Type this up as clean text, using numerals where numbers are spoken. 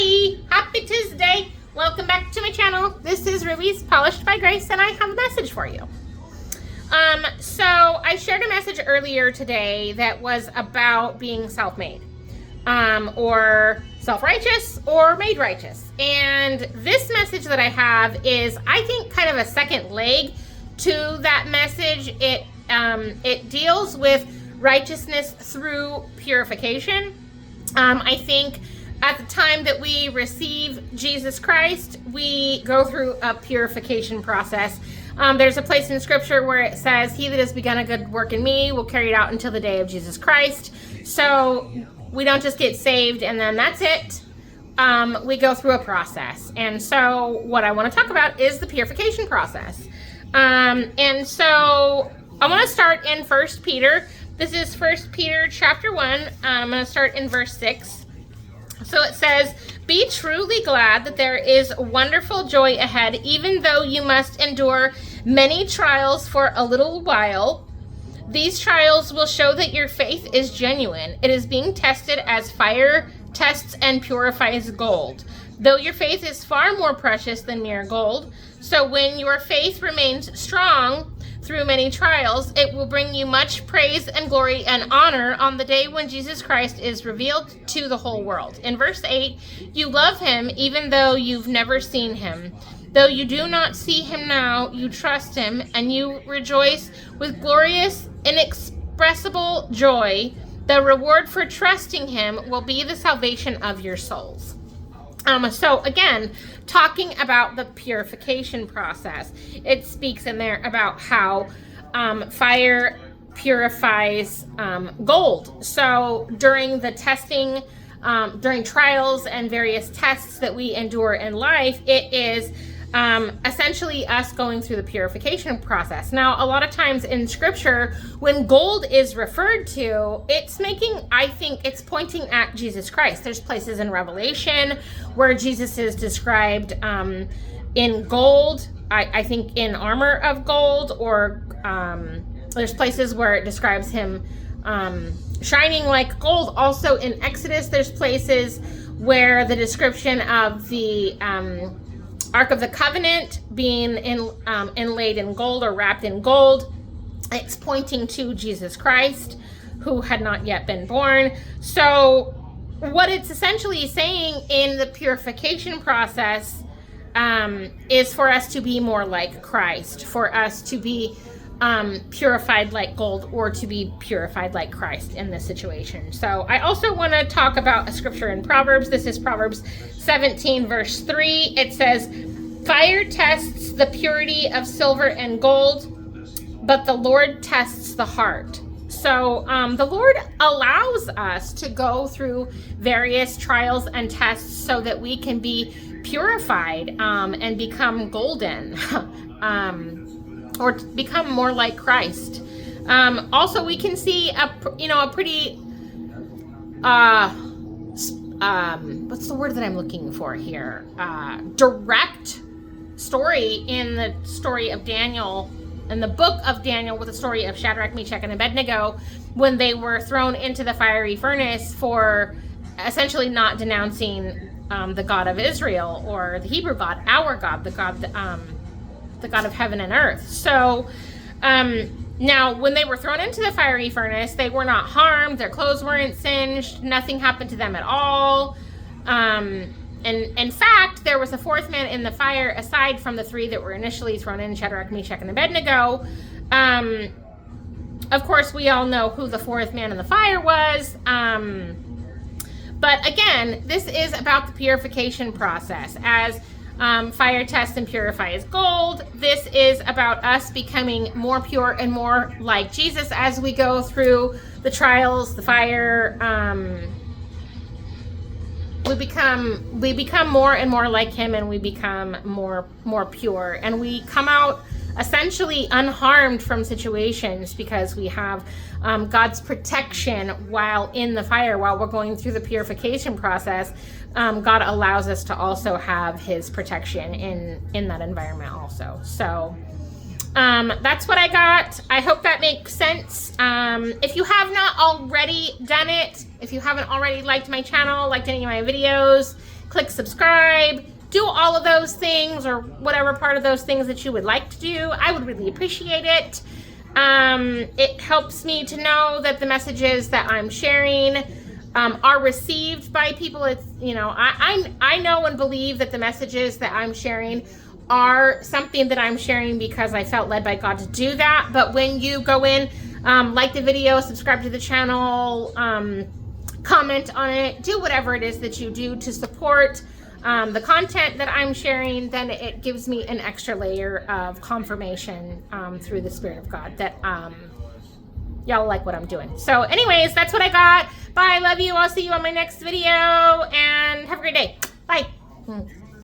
Hi, happy Tuesday. Welcome back to my channel. This is Ruby's Polished by Grace, and I have a message for you. So I shared a message earlier today that was about being self-made, or self-righteous, or made righteous. And this message that I have is, I think, kind of a second leg to that message. It deals with righteousness through purification. I think at the time that we receive Jesus Christ, we go through a purification process. There's a place in scripture where it says, he that has begun a good work in me will carry it out until the day of Jesus Christ. So we don't just get saved and then that's it. We go through a process. And so what I want to talk about is the purification process. And so I want to start in 1 Peter. This is 1 Peter chapter 1. I'm going to start in verse 6. So it says, be truly glad that there is wonderful joy ahead, even though you must endure many trials for a little while. These trials will show that your faith is genuine. It is being tested as fire tests and purifies gold, though your faith is far more precious than mere gold. So when your faith remains strong through many trials, it will bring you much praise and glory and honor on the day when Jesus Christ is revealed to the whole world. In verse 8, you love him even though you've never seen him. Though you do not see him now, you trust him, and you rejoice with glorious, inexpressible joy. The reward for trusting him will be the salvation of your souls. So again, talking about the purification process, it speaks in there about how fire purifies gold. So during the testing, during trials and various tests that we endure in life, it is essentially us going through the purification process. Now, a lot of times in scripture, when gold is referred to, I think it's pointing at Jesus Christ. There's places in Revelation where Jesus is described in gold, I think in armor of gold, or there's places where it describes him shining like gold. Also in Exodus, there's places where the description of the Ark of the Covenant being inlaid in gold or wrapped in gold, it's pointing to Jesus Christ, who had not yet been born. So what it's essentially saying in the purification process is for us to be more like Christ, for us to be purified like gold, or to be purified like Christ in this situation. So I also want to talk about a scripture in Proverbs. This is Proverbs 17 verse 3. It says, fire tests the purity of silver and gold, but the Lord tests the heart. So the Lord allows us to go through various trials and tests so that we can be purified and become golden. Or become more like Christ. Also, we can see a pretty what's the word that I'm looking for here? Direct story in the story of Daniel, in the book of Daniel, with the story of Shadrach, Meshach, and Abednego, when they were thrown into the fiery furnace for essentially not denouncing the God of Israel, or the Hebrew God, our God, the God of heaven and earth. So now when they were thrown into the fiery furnace, they were not harmed, their clothes weren't singed, nothing happened to them at all. And in fact, there was a fourth man in the fire aside from the three that were initially thrown in, Shadrach, Meshach, and Abednego. Of course, we all know who the fourth man in the fire was. But again, this is about the purification process. As fire tests and purifies gold, this is about us becoming more pure and more like Jesus as we go through the trials, the fire. We become more and more like him, and we become more pure, and we come out essentially unharmed from situations because we have God's protection while in the fire, while we're going through the purification process. God allows us to also have his protection in that environment also. So That's what I got. I hope that makes sense. If you have not already done it, if you haven't already liked my channel, liked any of my videos, click subscribe, do all of those things, or whatever part of those things that you would like to do. I would really appreciate it. It helps me to know that the messages that I'm sharing are received by people. It's, you know, I know and believe that the messages that I'm sharing are something that I'm sharing because I felt led by God to do that. But when you go in, like the video, subscribe to the channel, comment on it, do whatever it is that you do to support the content that I'm sharing, then it gives me an extra layer of confirmation through the Spirit of God that y'all like what I'm doing. So anyways, that's what I got. Bye, love you. I'll see you on my next video, and have a great day. Bye.